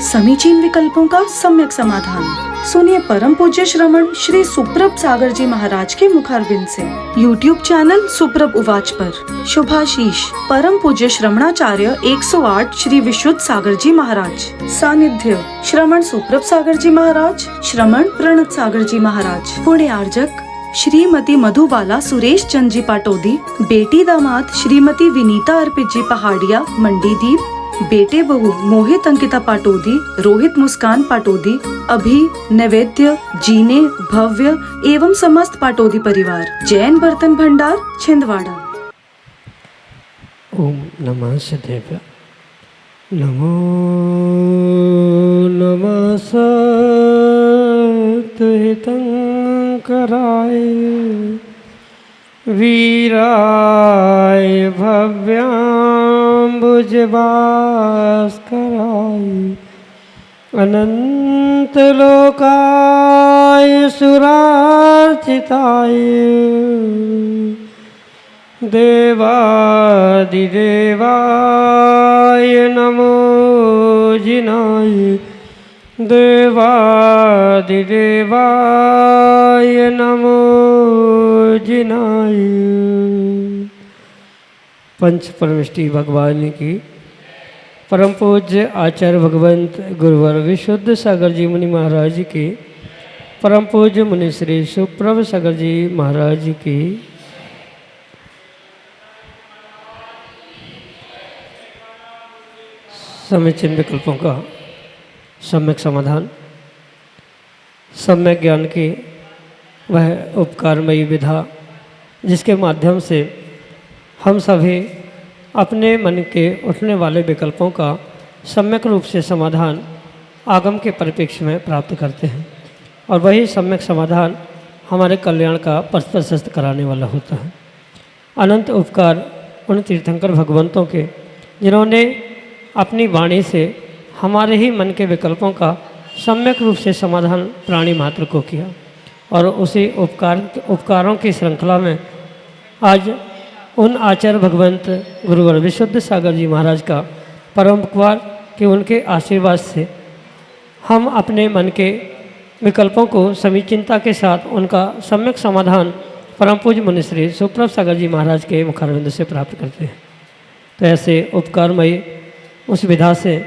समीचीन विकल्पों का सम्यक समाधान। सुनिए परम पूज्य श्रमण श्री सुप्रभ सागर जी महाराज के मुखारविंद से YouTube चैनल सुप्रभ उवाच पर शुभाशीष परम पूज्य श्रमणाचार्य 108 श्री विशुद्ध सागर जी महाराज। सानिध्य श्रमण सुप्रभ सागर जी महाराज, श्रमण प्रणत सागर जी महाराज। पुण्य आर्जक श्रीमती मधुबाला सुरेश चंद जी पाटोदी, बेटी दामाद श्रीमती विनीता अर्पित जी पहाड़िया मंडीदीप, बेटे बहू मोहित अंकिता पाटोदी, रोहित मुस्कान पाटोदी, अभी नैवेद्य जीने भव्य एवं समस्त पाटोदी परिवार। जैन बर्तन भंडार छिंदवाड़ा। ओम नमः सदेव। नमो नमः सत्हितंकराय वीराय भव्याम्बुजभास्कराय अनंतलोकाय सुरार्चिताय देवादिदेवाय नमो जिनाय देवादिदेवाय नमो जिनाय। पंच परमेष्टि भगवान की परम पूज्य आचार्य भगवंत गुरुवर विशुद्ध सागर जी मुनि महाराज की परम पूज्य मुनि श्री सुप्रभ सागर जी महाराज की समीचीन विकल्पों का सम्यक समाधान। सम्यक ज्ञान की वह उपकारमयी विधा जिसके माध्यम से हम सभी अपने मन के उठने वाले विकल्पों का सम्यक रूप से समाधान आगम के परिप्रेक्ष्य में प्राप्त करते हैं और वही सम्यक समाधान हमारे कल्याण का पथ प्रशस्त कराने वाला होता है। अनंत उपकार उन तीर्थंकर भगवंतों के जिन्होंने अपनी वाणी से हमारे ही मन के विकल्पों का सम्यक रूप से समाधान प्राणी मात्र को किया और उसी उपकारों की श्रृंखला में आज उन आचार्य भगवंत गुरुवर विशुद्ध सागर जी महाराज का परम उपकार कि उनके आशीर्वाद से हम अपने मन के विकल्पों को समीचीनता के साथ उनका सम्यक समाधान परम पूज्य मुनि श्री सुप्रभ सागर जी महाराज के मुखारविंद से प्राप्त करते हैं। तो ऐसे उपकारमयी उस विधा से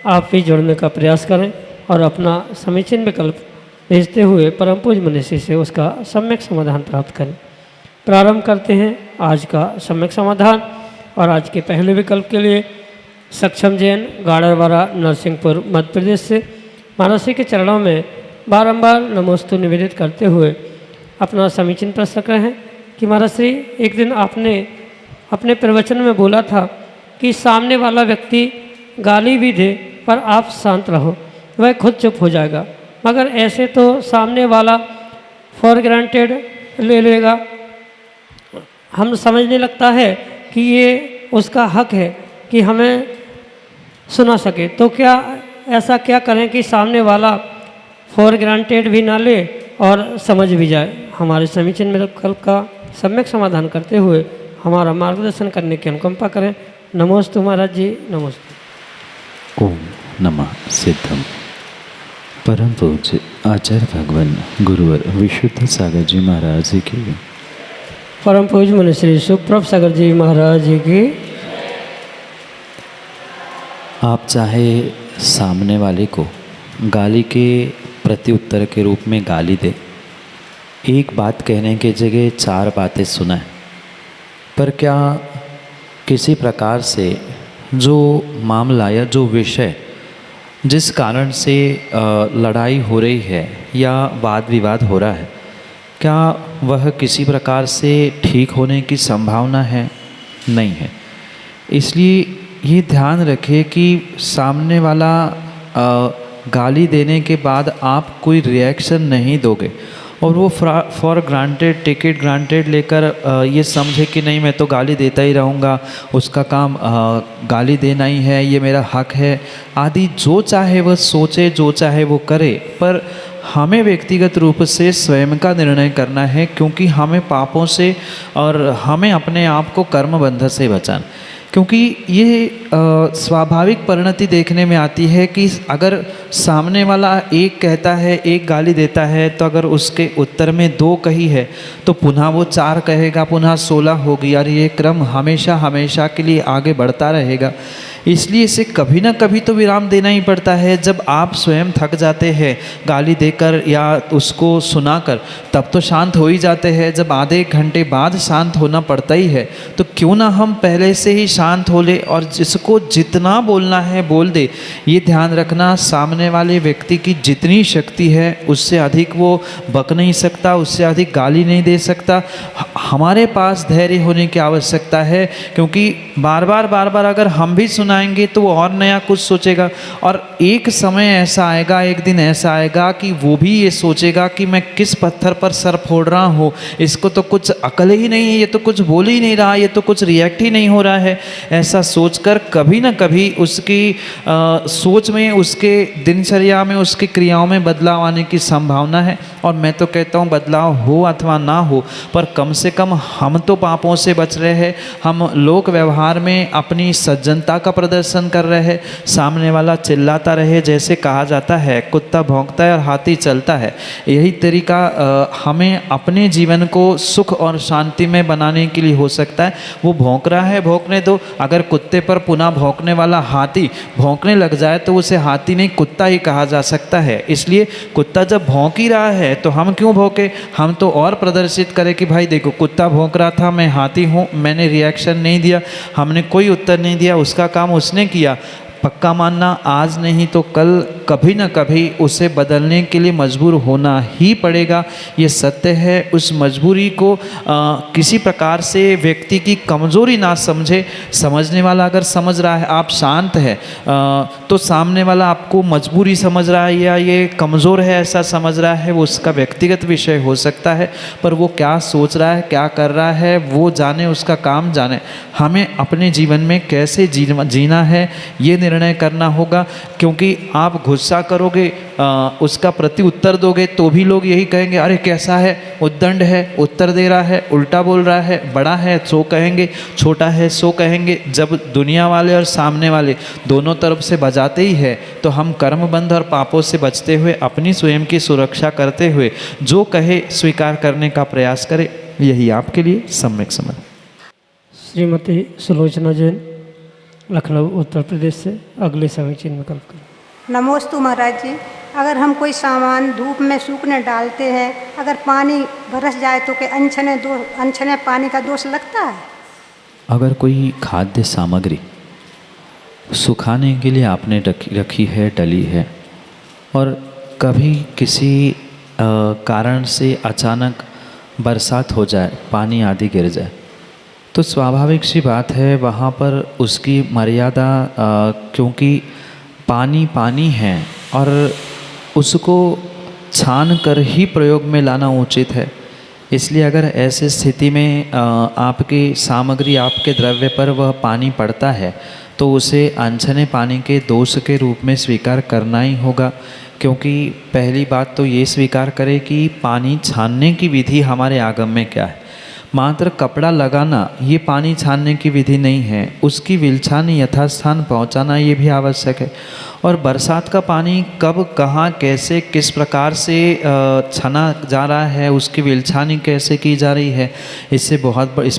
आप भी जुड़ने का प्रयास करें और अपना समीचीन विकल्प भेजते हुए परम पूज्य मुनि श्री से उसका सम्यक समाधान प्राप्त करें। प्रारंभ करते हैं आज का सम्यक समाधान और आज के पहले विकल्प के लिए सक्षम जैन गाड़रवाड़ा नरसिंहपुर मध्य प्रदेश से महाराज श्री के चरणों में बारंबार नमोस्तु निवेदित करते हुए अपना समीचीन प्रश्न रख रहे हैं कि महाराज श्री एक दिन आपने अपने प्रवचन में बोला था कि सामने वाला व्यक्ति गाली भी दे पर आप शांत रहो, वह खुद चुप हो जाएगा, मगर ऐसे तो सामने वाला फॉर ग्रांटेड ले लेगा। हम समझने लगता है कि ये उसका हक है कि हमें सुना सके, तो क्या ऐसा क्या करें कि सामने वाला फॉर ग्रांटेड भी ना ले और समझ भी जाए। हमारे समीचीन विकल्प का सम्यक समाधान करते हुए हमारा मार्गदर्शन करने की अनुकंपा करें। नमोस्तु महाराज जी, नमोस्तु। ओम नमः सिद्धम। परम पूज्य आचार्य भगवान गुरुवर विशुद्ध सागर जी महाराज जी की परम पूज्य मुनि श्री सुप्रभ सागर जी महाराज जी की। आप चाहे सामने वाले को गाली के प्रत्युत्तर के रूप में गाली दे, एक बात कहने के जगह चार बातें सुनाए, पर क्या किसी प्रकार से जो मामला या जो विषय जिस कारण से लड़ाई हो रही है या वाद विवाद हो रहा है, क्या वह किसी प्रकार से ठीक होने की संभावना है? नहीं है। इसलिए ये ध्यान रखें कि सामने वाला गाली देने के बाद आप कोई रिएक्शन नहीं दोगे और वो फॉर ग्रांटेड टिकट ग्रांटेड लेकर ये समझे कि नहीं मैं तो गाली देता ही रहूँगा, उसका काम गाली देना ही है, ये मेरा हक है आदि जो चाहे वह सोचे, जो चाहे वो करे। पर हमें व्यक्तिगत रूप से स्वयं का निर्णय करना है, क्योंकि हमें पापों से और हमें अपने आप को कर्म बंधन से बचाना। क्योंकि ये स्वाभाविक परिणति देखने में आती है कि अगर सामने वाला एक कहता है, एक गाली देता है, तो अगर उसके उत्तर में 2 कही है तो पुनः वो 4 कहेगा, पुनः 16 होगी और ये क्रम हमेशा हमेशा के लिए आगे बढ़ता रहेगा। इसलिए इसे कभी ना कभी तो विराम देना ही पड़ता है। जब आप स्वयं थक जाते हैं गाली देकर या उसको सुनाकर, तब तो शांत हो ही जाते हैं। जब आधे एक घंटे बाद शांत होना पड़ता ही है, तो क्यों ना हम पहले से ही शांत हो ले और जिसको जितना बोलना है बोल दे। ये ध्यान रखना, सामने वाले व्यक्ति की जितनी शक्ति है उससे अधिक वो बक नहीं सकता, उससे अधिक गाली नहीं दे सकता। हमारे पास धैर्य होने की आवश्यकता है, क्योंकि बार बार अगर हम भी सुनाएंगे तो वो और नया कुछ सोचेगा और एक समय ऐसा आएगा, एक दिन ऐसा आएगा कि वो भी ये सोचेगा कि मैं किस पत्थर पर सर फोड़ रहा हूँ, इसको तो कुछ अकल ही नहीं है, ये तो कुछ बोल ही नहीं रहा, ये तो कुछ रिएक्ट ही नहीं हो रहा है। ऐसा सोचकर कभी ना कभी उसकी सोच में, उसके दिनचर्या में, उसकी क्रियाओं में बदलाव आने की संभावना है। और मैं तो कहता हूँ बदलाव हो अथवा ना हो, पर कम से कम हम तो पापों से बच रहे हैं, हम लोक व्यवहार में अपनी सज्जनता का प्रदर्शन कर रहे हैं। सामने वाला चिल्लाता रहे, जैसे कहा जाता है कुत्ता भौंकता है और हाथी चलता है, यही तरीका हमें अपने जीवन को सुख और शांति में बनाने के लिए हो सकता है। वो भौंक रहा है, भौंकने दो। अगर कुत्ते पर पुनः भौंकने वाला हाथी भौंकने लग जाए तो उसे हाथी नहीं कुत्ता ही कहा जा सकता है। इसलिए कुत्ता जब भौंक ही रहा है तो हम क्यों भौंके, हम तो और प्रदर्शित करें कि भाई देखो कुत्ता भौंक रहा था, मैं हाथी हूँ, मैंने रिएक्शन नहीं दिया, हमने कोई उत्तर नहीं दिया, उसका काम उसने किया। पक्का मानना आज नहीं तो कल कभी ना कभी उसे बदलने के लिए मजबूर होना ही पड़ेगा, ये सत्य है। उस मजबूरी को किसी प्रकार से व्यक्ति की कमज़ोरी ना समझे। समझने वाला अगर समझ रहा है आप शांत है तो सामने वाला आपको मजबूरी समझ रहा है या ये कमज़ोर है ऐसा समझ रहा है, वो उसका व्यक्तिगत विषय हो सकता है। पर वो क्या सोच रहा है, क्या कर रहा है, वो जाने, उसका काम जाने। हमें अपने जीवन में कैसे जीना है ये निर्णय करना होगा। क्योंकि आप गुस्सा करोगे, उसका प्रति उत्तर दोगे तो भी लोग यही कहेंगे, अरे कैसा है, उद्दंड है, उत्तर दे रहा है, उल्टा बोल रहा है, बड़ा है सो कहेंगे, छोटा है सो कहेंगे। जब दुनिया वाले और सामने वाले दोनों तरफ से बजाते ही है तो हम कर्मबंध और पापों से बचते हुए, अपनी स्वयं की सुरक्षा करते हुए जो कहे स्वीकार करने का प्रयास करें। यही आपके लिए सम्यक समझ। श्रीमती सुलोचना जैन, लखनऊ उत्तर प्रदेश से अगले समय चिन्ह में कल्प करें। नमोस्तु महाराज जी। अगर हम कोई सामान धूप में सूखने डालते हैं, अगर पानी बरस जाए तो क्या अनछने पानी का दोष लगता है? अगर कोई खाद्य सामग्री सुखाने के लिए आपने रखी है, डली है, और कभी किसी कारण से अचानक बरसात हो जाए, पानी आदि गिर जाए, तो स्वाभाविक सी बात है वहाँ पर उसकी मर्यादा, क्योंकि पानी पानी है और उसको छान कर ही प्रयोग में लाना उचित है। इसलिए अगर ऐसी स्थिति में आपकी सामग्री, आपके द्रव्य पर वह पानी पड़ता है तो उसे अनछने पानी के दोष के रूप में स्वीकार करना ही होगा। क्योंकि पहली बात तो ये स्वीकार करें कि पानी छानने की विधि हमारे आगम में क्या है। मात्र कपड़ा लगाना ये पानी छानने की विधि नहीं है, उसकी विलछान यथास्थान पहुंचाना ये भी आवश्यक है। और बरसात का पानी कब, कहाँ, कैसे, किस प्रकार से छना जा रहा है, उसकी विलछानी कैसे की जा रही है, इस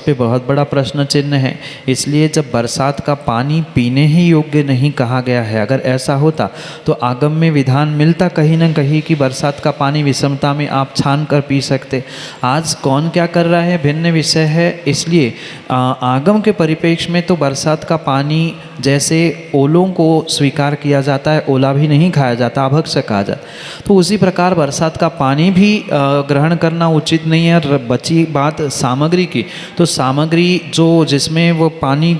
पे बहुत बड़ा प्रश्न चिन्ह है। इसलिए जब बरसात का पानी पीने ही योग्य नहीं कहा गया है, अगर ऐसा होता तो आगम में विधान मिलता कहीं ना कहीं कि बरसात का पानी विषमता में आप छान कर पी सकते। आज कौन क्या कर रहा है भिन्न विषय है। इसलिए आगम के परिप्रेक्ष्य में तो बरसात का पानी जैसे ओलों को स्वीकार किया जाता है, ओला भी नहीं खाया जाता, अभक्ष्य कहा जाता, तो उसी प्रकार बरसात का पानी भी ग्रहण करना उचित नहीं है। और बची बात सामग्री की, तो सामग्री जो जिसमें वो पानी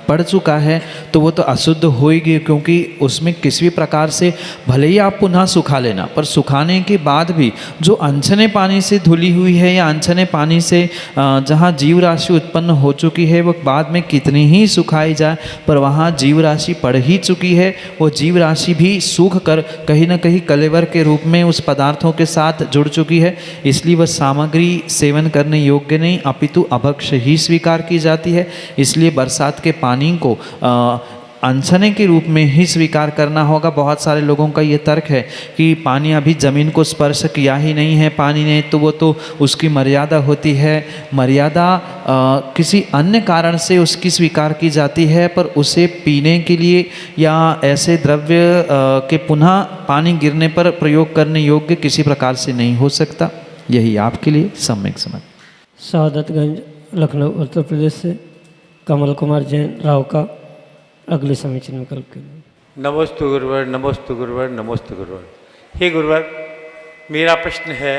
पड़ चुका है तो वो तो अशुद्ध होएगी, क्योंकि उसमें किसी भी प्रकार से भले ही आप पुनः सुखा लेना, पर सुखाने के बाद भी जो अनछने पानी से धुली हुई है या अनछने पानी से जहाँ जीव राशि उत्पन्न हो चुकी है, वो बाद में कितनी ही सुखाई जाए पर वहाँ जीव राशि पड़ ही चुकी है। वो जीव राशि भी सूख कर कहीं न कहीं कलेवर के रूप में उस पदार्थों के साथ जुड़ चुकी है, इसलिए वह सामग्री सेवन करने योग्य नहीं अपितु अभक्ष ही स्वीकार की जाती है। इसलिए बरसात के पानी को अनछने के रूप में ही स्वीकार करना होगा। बहुत सारे लोगों का ये तर्क है कि पानी अभी ज़मीन को स्पर्श किया ही नहीं है पानी ने, तो वो तो उसकी मर्यादा होती है। मर्यादा किसी अन्य कारण से उसकी स्वीकार की जाती है, पर उसे पीने के लिए या ऐसे द्रव्य के पुनः पानी गिरने पर प्रयोग करने योग्य किसी प्रकार से नहीं हो सकता। यही आपके लिए सम्यक समझ। सआदतगंज लखनऊ उत्तर प्रदेश से कमल कुमार जैन राव का अगले समीचीन विकल्प के लिए। नमोस्तु गुरुवर, नमोस्तु गुरुवर, नमोस्तु गुरुवर। हे गुरुवर, मेरा प्रश्न है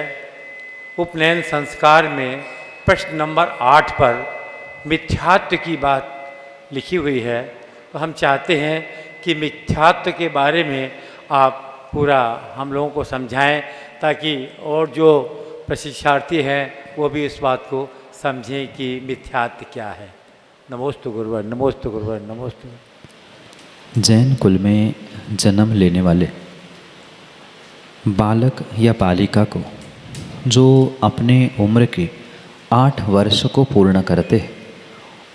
उपनयन संस्कार में प्रश्न नंबर 8 पर मिथ्यात्व की बात लिखी हुई है, तो हम चाहते हैं कि मिथ्यात्व के बारे में आप पूरा हम लोगों को समझाएं, ताकि और जो प्रशिक्षार्थी हैं वो भी इस बात को समझें कि मिथ्यात्व क्या है। नमोस्तु गुरुवर, नमोस्तु गुरुवर, नमोस्तु। जैन कुल में जन्म लेने वाले बालक या बालिका को जो अपने उम्र के 8 वर्ष को पूर्ण करते हैं,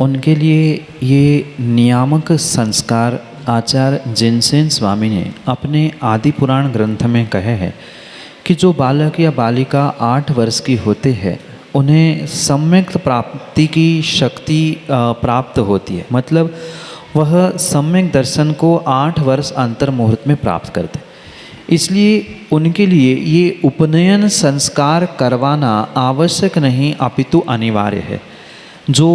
उनके लिए ये नियामक संस्कार आचार्य जिनसेन स्वामी ने अपने आदि पुराण ग्रंथ में कहे हैं कि जो बालक या बालिका 8 वर्ष की होते हैं उन्हें सम्यक प्राप्ति की शक्ति प्राप्त होती है। मतलब वह सम्यक दर्शन को 8 वर्ष अंतर मुहूर्त में प्राप्त करते हैं। इसलिए उनके लिए ये उपनयन संस्कार करवाना आवश्यक नहीं अपितु अनिवार्य है। जो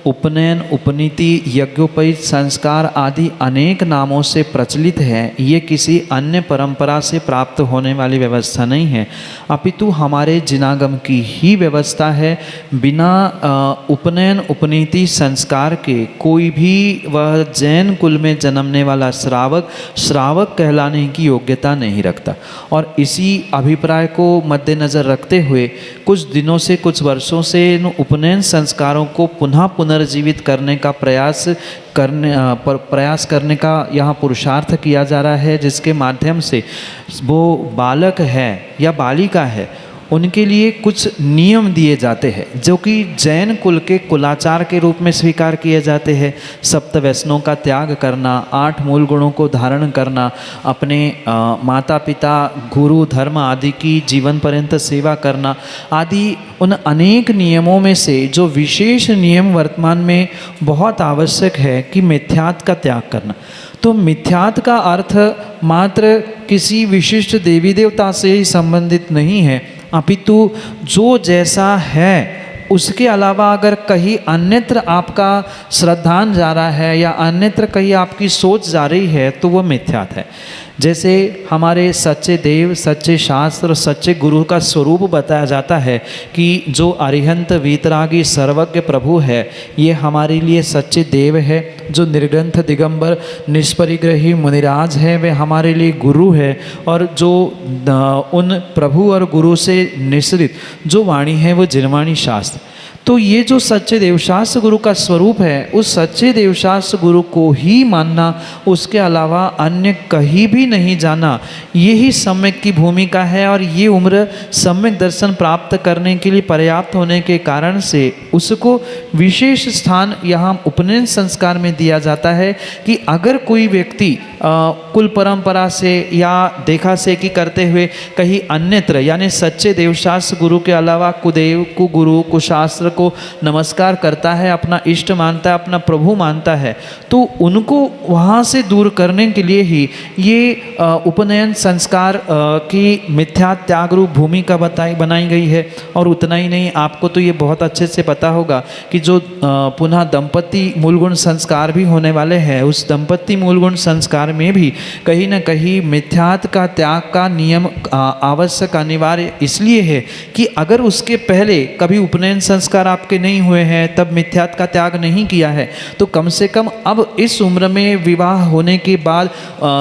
उपनयन, उपनीति, यज्ञोपवीत संस्कार आदि अनेक नामों से प्रचलित है, ये किसी अन्य परंपरा से प्राप्त होने वाली व्यवस्था नहीं है, अपितु हमारे जिनागम की ही व्यवस्था है। बिना उपनयन, उपनीति संस्कार के कोई भी वह जैन कुल में जन्मने वाला श्रावक कहलाने की योग्यता नहीं रखता। और इसी अभिप्राय को मद्देनज़र रखते हुए कुछ दिनों से, कुछ वर्षों से इन उपनयन संस्कारों को पुनर्जीवित करने का प्रयास करने का यहाँ पुरुषार्थ किया जा रहा है, जिसके माध्यम से वो बालक है या बालिका है उनके लिए कुछ नियम दिए जाते हैं जो कि जैन कुल के कुलाचार के रूप में स्वीकार किए जाते हैं। सप्त व्यसनों का त्याग करना, 8 मूल गुणों को धारण करना, अपने माता पिता, गुरु, धर्म आदि की जीवन पर्यंत सेवा करना आदि उन अनेक नियमों में से जो विशेष नियम वर्तमान में बहुत आवश्यक है कि मिथ्यात्व का त्याग करना। तो मिथ्यात्व का अर्थ मात्र किसी विशिष्ट देवी देवता से ही संबंधित नहीं है, अपितु जो जैसा है उसके अलावा अगर कहीं अन्यत्र आपका श्रद्धान जा रहा है या अन्यत्र कहीं आपकी सोच जा रही है तो वह मिथ्यात्व है। जैसे हमारे सच्चे देव, सच्चे शास्त्र और सच्चे गुरु का स्वरूप बताया जाता है कि जो अरिहंत वीतरागी सर्वज्ञ प्रभु है, ये हमारे लिए सच्चे देव है। जो निर्ग्रंथ दिगंबर निष्परिग्रही मुनिराज है वे हमारे लिए गुरु है। और जो उन प्रभु और गुरु से निश्रित जो वाणी है वो जिनवाणी शास्त्र। तो ये जो सच्चे देवशास्त्र गुरु का स्वरूप है, उस सच्चे देवशास्त्र गुरु को ही मानना, उसके अलावा अन्य कहीं भी नहीं जाना, यही सम्यक की भूमिका है। और ये उम्र सम्यक दर्शन प्राप्त करने के लिए पर्याप्त होने के कारण से उसको विशेष स्थान यहाँ उपनयन संस्कार में दिया जाता है कि अगर कोई व्यक्ति कुल परंपरा से या देखा सेखी करते हुए कहीं अन्यत्र यानी सच्चे देवशास्त्र गुरु के अलावा कुदेव, कुगुरु, कुशास्त्र को नमस्कार करता है, अपना इष्ट मानता है, अपना प्रभु मानता है, तो उनको वहाँ से दूर करने के लिए ही ये उपनयन संस्कार की मिथ्या त्याग रूप भूमिका बनाई गई है। और उतना ही नहीं, आपको तो ये बहुत अच्छे से पता होगा कि जो पुनः दंपति मूलगुण संस्कार भी होने वाले हैं, उस दंपति मूलगुण संस्कार में भी कहीं न कहीं मिथ्यात्व का त्याग का नियम आवश्यक अनिवार्य इसलिए है कि अगर उसके पहले कभी उपनयन संस्कार आपके नहीं हुए हैं, तब मिथ्यात्व का त्याग नहीं किया है, तो कम से कम अब इस उम्र में विवाह होने के बाद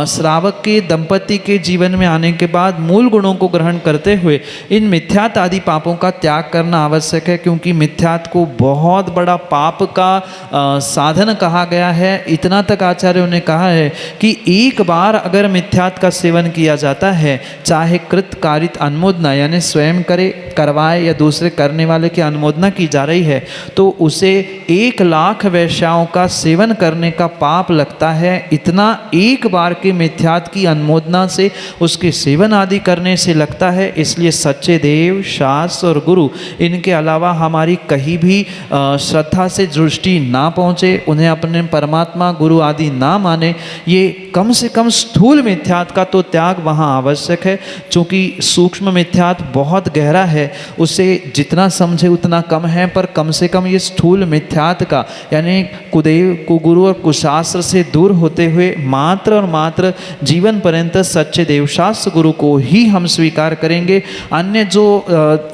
श्रावक के दंपति के जीवन में आने के बाद मूल गुणों को ग्रहण करते हुए इन मिथ्यात्व आदि पापों का त्याग करना आवश्यक है, क्योंकि मिथ्यात्व को बहुत बड़ा पाप का साधन कहा गया है। इतना तक आचार्यों ने कहा है कि एक बार अगर मिथ्यात्व का सेवन किया जाता है, चाहे कृत कारित अनुमोदना यानी स्वयं करे करवाए या दूसरे करने वाले की अनुमोदना की जा रही है, तो उसे 1,00,000 वैश्याओं का सेवन करने का पाप लगता है। इतना एक बार के मिथ्यात्व की अनुमोदना से, उसके सेवन आदि करने से लगता है। इसलिए सच्चे देव, शास्त्र और गुरु, इनके अलावा हमारी कहीं भी श्रद्धा से दृष्टि ना पहुँचे, उन्हें अपने परमात्मा गुरु आदि ना माने, ये कम से कम स्थूल मिथ्यात्व का तो त्याग वहाँ आवश्यक है। चूँकि सूक्ष्म मिथ्यात्व बहुत गहरा है, उसे जितना समझे उतना कम है, पर कम से कम ये स्थूल मिथ्यात्व का यानी कुदेव, कुगुरु और कुशास्त्र से दूर होते हुए मात्र और मात्र जीवन पर्यंत सच्चे देवशास्त्र गुरु को ही हम स्वीकार करेंगे। अन्य जो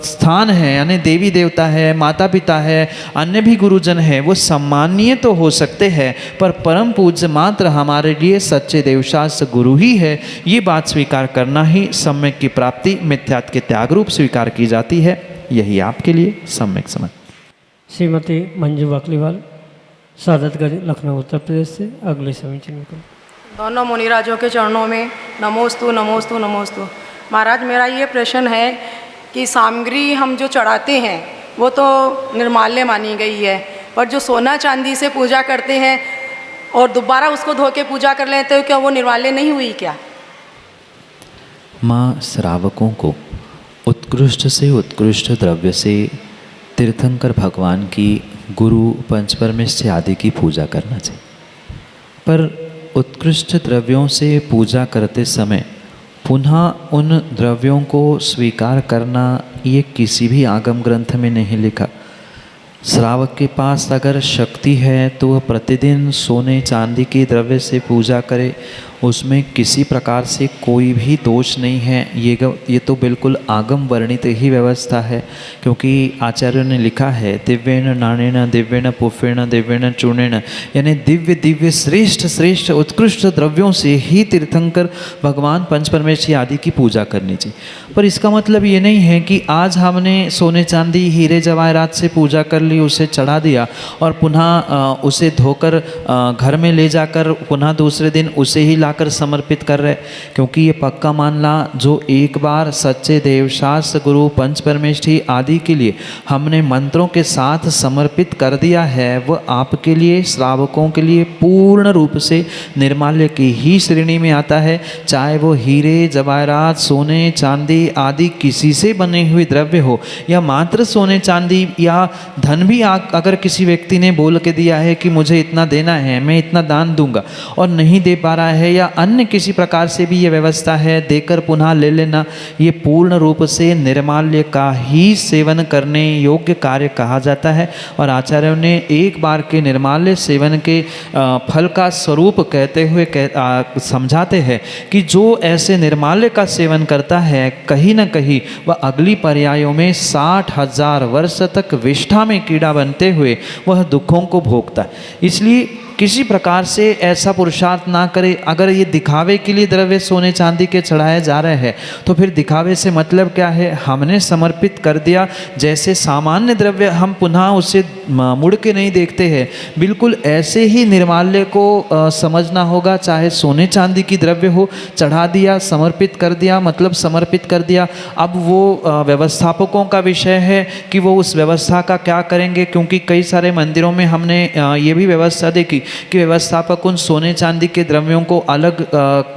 स्थान है यानी देवी देवता है, माता पिता है, अन्य भी गुरुजन है, वो सम्माननीय तो हो सकते हैं, पर परम पूज्य मात्र हमारे लिए सच्चे देवशास्त्र गुरु ही है। ये बात स्वीकार करना ही सम्यक की प्राप्ति, मिथ्यात्व के त्याग रूप स्वीकार की जाती है। यही आपके लिए सम्यक समझ। श्रीमती मंजू बकलीवाल, सादतगंज, लखनऊ, उत्तर प्रदेश से अगले समीचीन को। दोनों मुनिराजों के चरणों में नमोस्तु नमोस्तु नमोस्तु। महाराज, मेरा ये प्रश्न है कि सामग्री हम जो चढ़ाते हैं वो तो निर्माल्य मानी गई है, पर जो सोना चांदी से पूजा करते हैं और दोबारा उसको धो के पूजा कर लेते हो, क्या वो निर्माल्य नहीं हुई क्या? माँ, श्रावकों को उत्कृष्ट से उत्कृष्ट द्रव्य से तीर्थंकर भगवान की, गुरु, पंचपरमेश्वर आदि की पूजा करना चाहिए, पर उत्कृष्ट द्रव्यों से पूजा करते समय पुनः उन द्रव्यों को स्वीकार करना ये किसी भी आगम ग्रंथ में नहीं लिखा। श्रावक के पास अगर शक्ति है तो वह प्रतिदिन सोने चांदी के द्रव्य से पूजा करे, उसमें किसी प्रकार से कोई भी दोष नहीं है। ये तो बिल्कुल आगम वर्णित ही व्यवस्था है, क्योंकि आचार्यों ने लिखा है दिव्येन नाणेन दिव्येन पुष्पेण दिव्येन चूर्णेन, यानी दिव्य दिव्य श्रेष्ठ श्रेष्ठ उत्कृष्ट द्रव्यों से ही तीर्थंकर भगवान पंचपरमेश्वर आदि की पूजा करनी चाहिए। पर इसका मतलब ये नहीं है कि आज हमने सोने चांदी हीरे जवाहरात से पूजा कर ली, उसे चढ़ा दिया और पुनः उसे धोकर घर में ले जाकर पुनः दूसरे दिन उसे ही लाकर समर्पित कर रहे, क्योंकि ये पक्का मानना जो एक बार सच्चे देवशास्त्र गुरु पंचपरमेश्वरी आदि के लिए हमने मंत्रों के साथ समर्पित कर दिया है, वह आपके लिए, श्रावकों के लिए पूर्ण रूप से निर्माल्य की ही श्रेणी में आता है। चाहे वो हीरे जवाहरात, सोने चांदी आदि किसी से बने हुए द्रव्य हो, या मात्र सोने चांदी या धन भी अगर किसी व्यक्ति ने बोल के दिया है कि मुझे इतना देना है, मैं इतना दान दूंगा, और नहीं दे पा रहा है, या अन्य किसी प्रकार से भी ये व्यवस्था है देकर पुनः ले लेना, ये पूर्ण रूप से निर्माल्य का ही सेवन करने योग्य कार्य कहा जाता है। और आचार्यों ने एक बार के निर्माल्य सेवन के फल का स्वरूप कहते हुए समझाते हैं कि जो ऐसे निर्माल्य का सेवन करता है, कहीं न कहीं वह अगली पर्यायों में 60,000 वर्ष तक विष्ठा में कीड़ा बनते हुए वह दुखों को भोगता है। इसलिए किसी प्रकार से ऐसा पुरुषार्थ ना करे। अगर ये दिखावे के लिए द्रव्य सोने चांदी के चढ़ाए जा रहे हैं, तो फिर दिखावे से मतलब क्या है? हमने समर्पित कर दिया, जैसे सामान्य द्रव्य हम पुनः उसे मुड़ के नहीं देखते हैं, बिल्कुल ऐसे ही निर्माल्य को समझना होगा। चाहे सोने चांदी की द्रव्य हो, चढ़ा दिया, समर्पित कर दिया, मतलब समर्पित कर दिया। अब वो व्यवस्थापकों का विषय है कि वो उस व्यवस्था का क्या करेंगे, क्योंकि कई सारे मंदिरों में हमने ये भी व्यवस्था देखी कि व्यवस्थापक उन सोने चांदी के द्रव्यों को अलग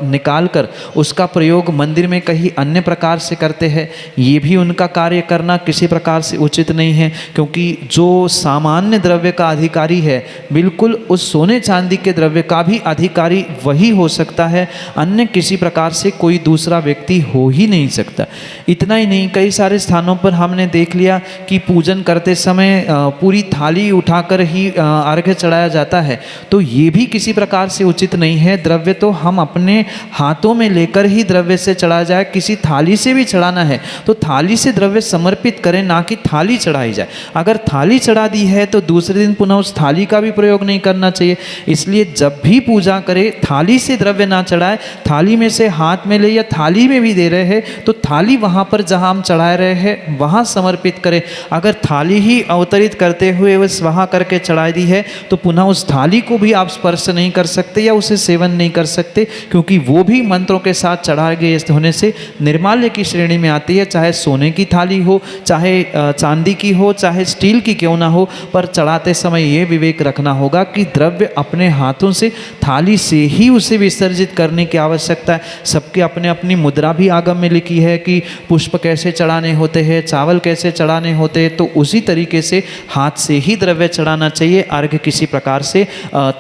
निकाल कर उसका प्रयोग मंदिर में कहीं अन्य प्रकार से करते हैं। ये भी उनका कार्य करना किसी प्रकार से उचित नहीं है, क्योंकि जो सामान्य द्रव्य का अधिकारी है, बिल्कुल उस सोने चांदी के द्रव्य का भी अधिकारी वही हो सकता है, अन्य किसी प्रकार से कोई दूसरा व्यक्ति हो ही नहीं सकता। इतना ही नहीं, कई सारे स्थानों पर हमने देख लिया कि पूजन करते समय पूरी थाली उठाकर ही अर्घ्य चढ़ाया जाता है, तो ये भी किसी प्रकार से उचित नहीं है। द्रव्य तो हम अपने हाथों में लेकर ही द्रव्य से चढ़ा जाए, किसी थाली से भी चढ़ाना है तो थाली से द्रव्य समर्पित करें, ना कि थाली चढ़ाई जाए। अगर थाली चढ़ा दी है तो दूसरे दिन पुनः उस थाली का भी प्रयोग नहीं करना चाहिए। इसलिए जब भी पूजा करे थाली से द्रव्य ना चढ़ाए, थाली में से हाथ में ले या थाली में भी दे रहे हैं तो थाली वहाँ पर जहाँ हम चढ़ा रहे हैं वहाँ समर्पित करें। अगर थाली ही अवतरित करते हुए वह वहाँ करके चढ़ाई दी है तो पुनः उस थाली को भी आप स्पर्श नहीं कर सकते या उसे सेवन नहीं कर सकते, क्योंकि वो भी मंत्रों के साथ चढ़ाए गए होने से निर्माल्य की श्रेणी में आती है। चाहे सोने की थाली हो, चाहे चांदी की हो, चाहे स्टील की क्यों ना हो, पर चढ़ाते समय ये विवेक रखना होगा कि द्रव्य अपने हाथों से थाली से ही उसे विसर्जित करने की आवश्यकता है। सबके अपने अपनी मुद्रा भी आगम में लिखी है कि पुष्प कैसे चढ़ाने होते हैं, चावल कैसे चढ़ाने होते हैं, तो उसी तरीके से हाथ से ही द्रव्य चढ़ाना चाहिए। अर्घ्य किसी प्रकार से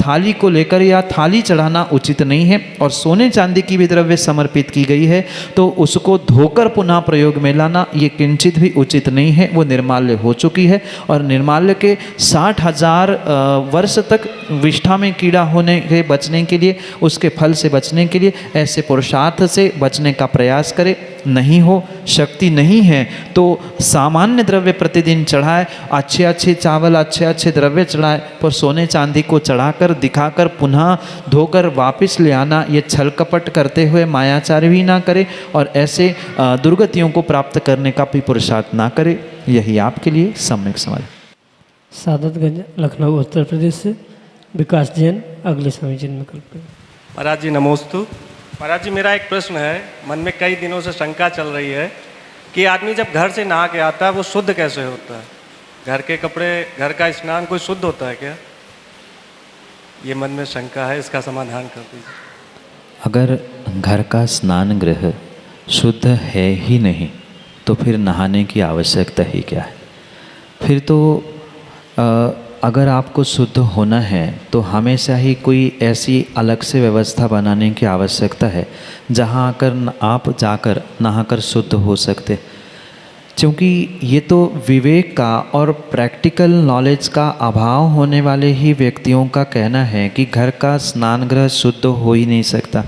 थाली को लेकर या थाली चढ़ाना उचित नहीं है। और सोने चांदी की भी द्रव्य समर्पित की गई है तो उसको धोकर पुनः प्रयोग में लाना ये किंचित भी उचित नहीं है, वो निर्माल्य हो चुकी है। और निर्माल्य के 60,000 वर्ष तक विष्ठा में कीड़ा होने के बचने के लिए, उसके फल से बचने के लिए ऐसे पुरुषार्थ से बचने का प्रयास करें। नहीं हो, शक्ति नहीं है तो सामान्य द्रव्य प्रतिदिन चढ़ाए, अच्छे अच्छे चावल, अच्छे अच्छे द्रव्य चढ़ाए, पर सोने चांदी को चढ़ाकर दिखाकर पुनः धोकर वापस ले आना ये छल कपट करते हुए मायाचार भी ना करे और ऐसे दुर्गतियों को प्राप्त करने का भी पुरुषार्थ ना करे। यही आपके लिए सम्यक समझ। सादतगंज लखनऊ उत्तर प्रदेश से विकास जैन अगले स्वामी जी में कल्प। महाराज जी नमोस्तु। महाराज जी मेरा एक प्रश्न है, मन में कई दिनों से शंका चल रही है कि आदमी जब घर से नहा के आता है वो शुद्ध कैसे होता है? घर के कपड़े, घर का स्नान कोई शुद्ध होता है क्या? ये मन में शंका है, इसका समाधान कर दीजिए। अगर घर का स्नान गृह शुद्ध है ही नहीं तो फिर नहाने की आवश्यकता ही क्या है? फिर तो अगर आपको शुद्ध होना है तो हमेशा ही कोई ऐसी अलग से व्यवस्था बनाने की आवश्यकता है जहाँ आकर आप जाकर नहाकर शुद्ध हो सकते, क्योंकि ये तो विवेक का और प्रैक्टिकल नॉलेज का अभाव होने वाले ही व्यक्तियों का कहना है कि घर का स्नान गृह शुद्ध हो ही नहीं सकता।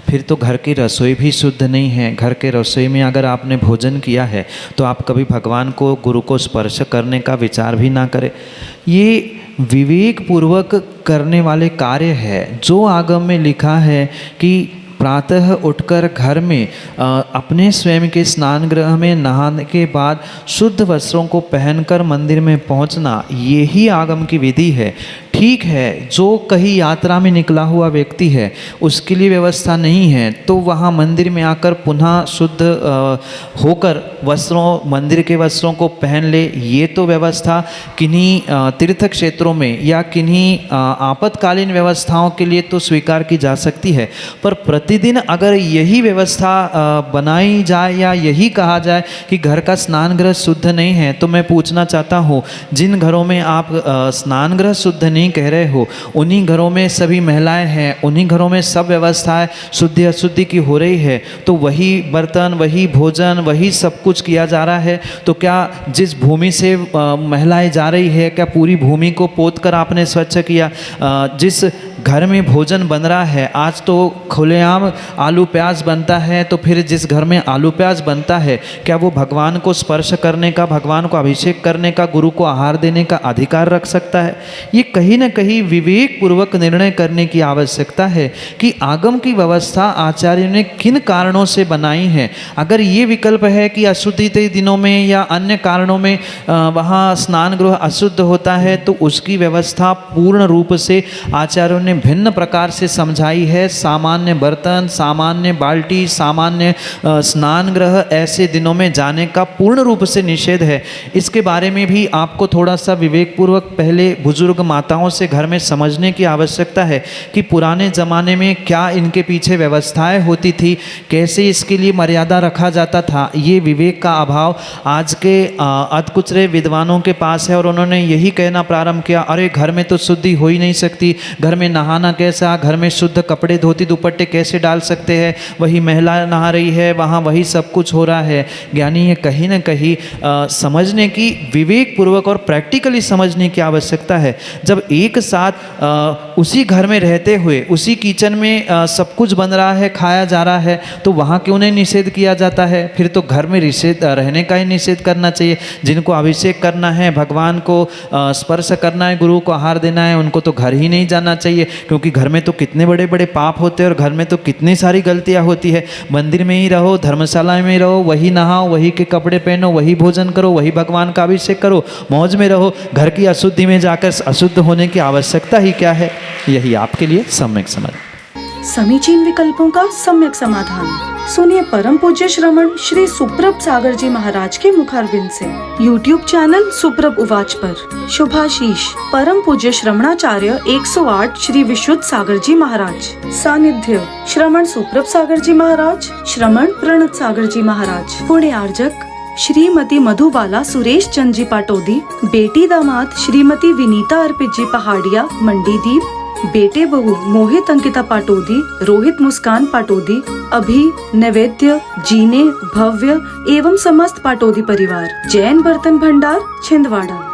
फिर तो घर की रसोई भी शुद्ध नहीं है। घर के रसोई में अगर आपने भोजन किया है तो आप कभी भगवान को, गुरु को स्पर्श करने का विचार भी ना करें। ये विवेक पूर्वक करने वाले कार्य है। जो आगम में लिखा है कि प्रातः उठकर घर में अपने स्वयं के स्नान गृह में नहाने के बाद शुद्ध वस्त्रों को पहनकर मंदिर में पहुंचना, ये ही आगम की विधि है। ठीक है, जो कहीं यात्रा में निकला हुआ व्यक्ति है उसके लिए व्यवस्था नहीं है तो वहाँ मंदिर में आकर पुनः शुद्ध होकर वस्त्रों, मंदिर के वस्त्रों को पहन ले। ये तो व्यवस्था किन्हीं तीर्थ क्षेत्रों में या किन्हीं आपातकालीन व्यवस्थाओं के लिए तो स्वीकार की जा सकती है, पर प्रतिदिन अगर यही व्यवस्था बनाई जाए या यही कहा जाए कि घर का स्नान गृह शुद्ध नहीं है, तो मैं पूछना चाहता हूँ जिन घरों में आप स्नान गृह शुद्ध नहीं कह रहे हो उन्हीं घरों में सभी महिलाएं हैं, उन्हीं घरों में सब व्यवस्थाएं शुद्धि अशुद्धि की हो रही है, तो वही बर्तन, वही भोजन, वही सब कुछ किया जा रहा है, तो क्या जिस भूमि से महिलाएं जा रही है क्या पूरी भूमि को पोत कर आपने स्वच्छ किया? जिस घर में भोजन बन रहा है, आज तो खुलेआम आलू प्याज बनता है, तो फिर जिस घर में आलू प्याज बनता है क्या वो भगवान को स्पर्श करने का, भगवान को अभिषेक करने का, गुरु को आहार देने का अधिकार रख सकता है? ये कहीं न कहीं विवेक पूर्वक निर्णय करने की आवश्यकता है कि आगम की व्यवस्था आचार्य ने किन कारणों से बनाई है। अगर ये विकल्प है कि अशुद्धि के दिनों में या अन्य कारणों में वहाँ स्नान गृह अशुद्ध होता है तो उसकी व्यवस्था पूर्ण रूप से आचार्यों ने भिन्न प्रकार से समझाई है। सामान्य बर्तन, सामान्य बाल्टी, सामान्य स्नान गृह ऐसे दिनों में जाने का पूर्ण रूप से निषेध है। इसके बारे में भी आपको थोड़ा सा विवेकपूर्वक पहले बुजुर्ग माताओं से घर में समझने की आवश्यकता है कि पुराने ज़माने में क्या इनके पीछे व्यवस्थाएं होती थी, कैसे इसके लिए मर्यादा रखा जाता था। ये विवेक का अभाव आज के अधकुचरे विद्वानों के पास है और उन्होंने यही कहना प्रारंभ किया, अरे घर में तो शुद्धि हो ही नहीं सकती, घर में नहाना कैसा, घर में शुद्ध कपड़े धोती दुपट्टे कैसे डाल सकते हैं, वही महिला नहा रही है, वहाँ वही सब कुछ हो रहा है। ज्ञानी ये कहीं ना कहीं समझने की, विवेक पूर्वक और प्रैक्टिकली समझने की आवश्यकता है। जब एक साथ उसी घर में रहते हुए उसी किचन में सब कुछ बन रहा है, खाया जा रहा है, तो वहाँ क्यों नहीं निषेध किया जाता है? फिर तो घर में निषेध रहने का ही निषेध करना चाहिए। जिनको अभिषेक करना है, भगवान को स्पर्श करना है, गुरु को आहार देना है, उनको तो घर ही नहीं जाना चाहिए, क्योंकि घर में तो कितने बड़े बड़े पाप होते हैं और घर में तो कितनी सारी गलतियाँ होती है। मंदिर में ही रहो, धर्मशाला में रहो, वही नहाओ, वही के कपड़े पहनो, वही भोजन करो, वही भगवान का अभिषेक करो, मौज में रहो। घर की अशुद्धि में जाकर अशुद्ध होने की आवश्यकता ही क्या है? यही आपके लिए सम्यक समझ। समीचीन विकल्पों का सम्यक समाधान सुनिए परम पूज्य श्रमण श्री सुप्रभ सागर जी महाराज के मुखारविंद से। YouTube चैनल सुप्रभ उवाच पर शुभाशीष परम पूज्य श्रमणाचार्य 108 श्री विशुद्ध सागर जी महाराज। सानिध्य श्रमण सुप्रभ सागर जी महाराज, श्रमण प्रणत सागर जी महाराज। पुण्य आर्जक श्रीमती मधुबाला सुरेश चंद जी पाटोदी, बेटी दामाद श्रीमती विनीता अर्पित जी पहाड़िया मंडीदीप, बेटे बहू मोहित अंकिता पाटोदी, रोहित मुस्कान पाटोदी, अभी नैवेद्य जीने भव्य एवं समस्त पाटोदी परिवार। जैन बर्तन भंडार छिंदवाड़ा।